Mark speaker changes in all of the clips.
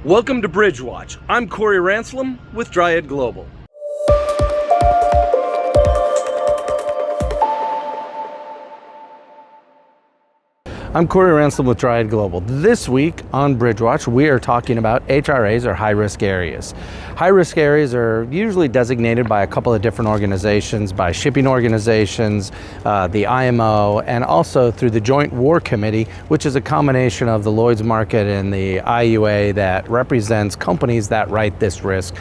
Speaker 1: Welcome to Bridge Watch. I'm Corey Ranslem with Dryad Global. I'm Corey Ranslem with Dryad Global. This week on Bridge Watch, we are talking about HRAs, or high-risk areas. High-risk areas are usually designated by a couple of different organizations, by shipping organizations, the IMO, and also through the Joint War Committee, which is a combination of the Lloyd's market and the IUA that represents companies that write this risk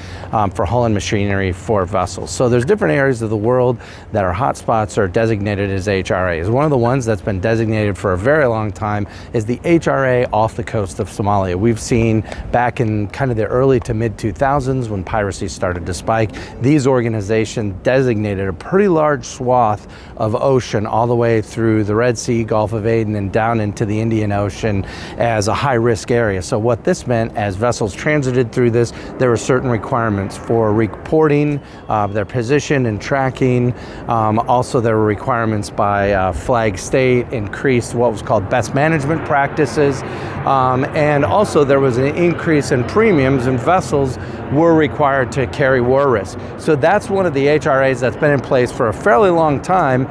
Speaker 1: for hull and machinery for vessels. So there's different areas of the world that are hotspots or designated as HRAs. One of the ones that's been designated for a very long time is the HRA off the coast of Somalia. We've seen back in kind of the early to mid 2000s when piracy started to spike, these organizations designated a pretty large swath of ocean all the way through the Red Sea, Gulf of Aden, and down into the Indian Ocean as a high-risk area. So what this meant, as vessels transited through this, there were certain requirements for reporting their position and tracking. Also, there were requirements by flag state, increased what was called best management practices, and also there was an increase in premiums, and vessels were required to carry war risk. So that's one of the HRAs that's been in place for a fairly long time.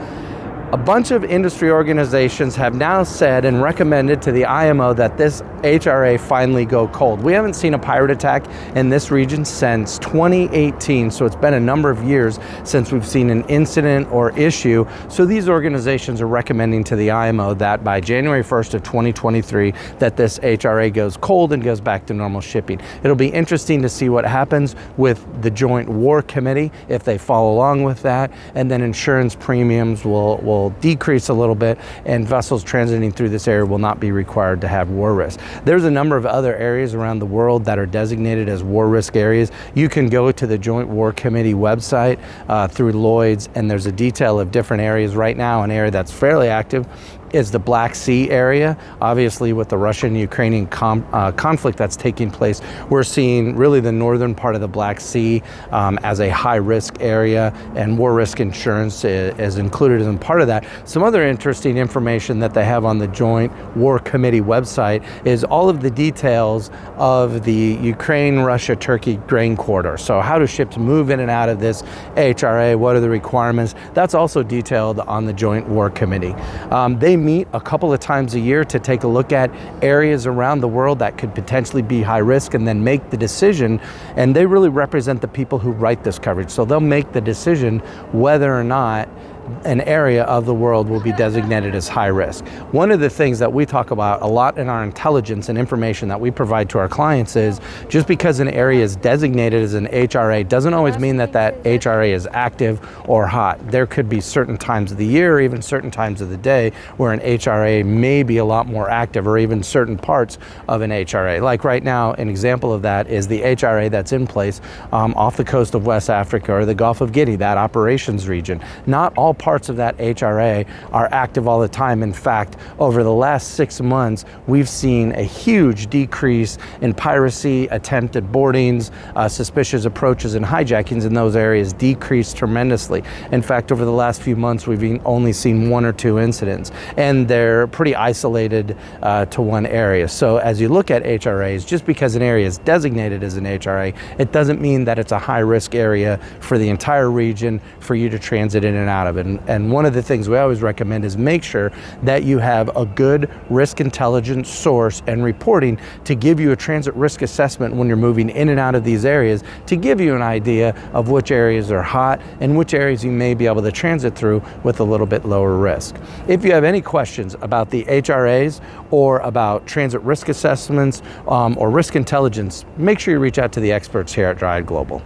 Speaker 1: A bunch of industry organizations have now said and recommended to the IMO that this HRA finally go cold. We haven't seen a pirate attack in this region since 2018, so it's been a number of years since we've seen an incident or issue. So these organizations are recommending to the IMO that by January 1st of 2023 that this HRA goes cold and goes back to normal shipping. It'll be interesting to see what happens with the Joint War Committee if they follow along with that, and then insurance premiums will decrease a little bit, and vessels transiting through this area will not be required to have war risk. There's a number of other areas around the world that are designated as war risk areas. You can go to the Joint War Committee website through Lloyd's, and there's a detail of different areas. Right now, an area that's fairly active is the Black Sea area. Obviously, with the Russian-Ukrainian conflict that's taking place, we're seeing really the northern part of the Black Sea as a high-risk area, and war risk insurance is included as part of that. Some other interesting information that they have on the Joint War Committee website is all of the details of the Ukraine, Russia, Turkey grain corridor. So how do ships move in and out of this HRA? What are the requirements? That's also detailed on the Joint War Committee. They meet a couple of times a year to take a look at areas around the world that could potentially be high risk and then make the decision, and they really represent the people who write this coverage. So they'll make the decision whether or not an area of the world will be designated as high risk. One of the things that we talk about a lot in our intelligence and information that we provide to our clients is just because an area is designated as an HRA doesn't always mean that that HRA is active or hot. There could be certain times of the year, or even certain times of the day, where an HRA may be a lot more active, or even certain parts of an HRA. Like right now, an example of that is the HRA that's in place off the coast of West Africa or the Gulf of Guinea, that operations region. Not all parts of that HRA are active all the time. In fact, over the last 6 months, we've seen a huge decrease in piracy, attempted boardings, suspicious approaches, and hijackings in those areas decreased tremendously. In fact, over the last few months, we've only seen 1 or 2 incidents, and they're pretty isolated to one area. So as you look at HRAs, just because an area is designated as an HRA, it doesn't mean that it's a high-risk area for the entire region for you to transit in and out of it. And one of the things we always recommend is make sure that you have a good risk intelligence source and reporting to give you a transit risk assessment when you're moving in and out of these areas, to give you an idea of which areas are hot and which areas you may be able to transit through with a little bit lower risk. If you have any questions about the HRAs or about transit risk assessments or risk intelligence, make sure you reach out to the experts here at Dryad Global.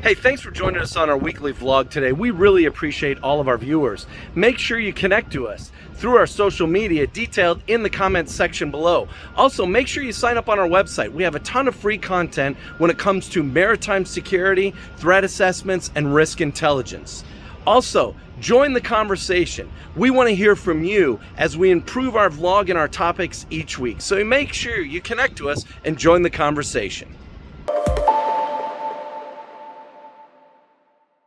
Speaker 1: Hey, thanks for joining us on our weekly vlog today. We really appreciate all of our viewers. Make sure you connect to us through our social media detailed in the comments section below. Also, make sure you sign up on our website. We have a ton of free content when it comes to maritime security, threat assessments, and risk intelligence. Also, join the conversation. We want to hear from you as we improve our vlog and our topics each week. So make sure you connect to us and join the conversation.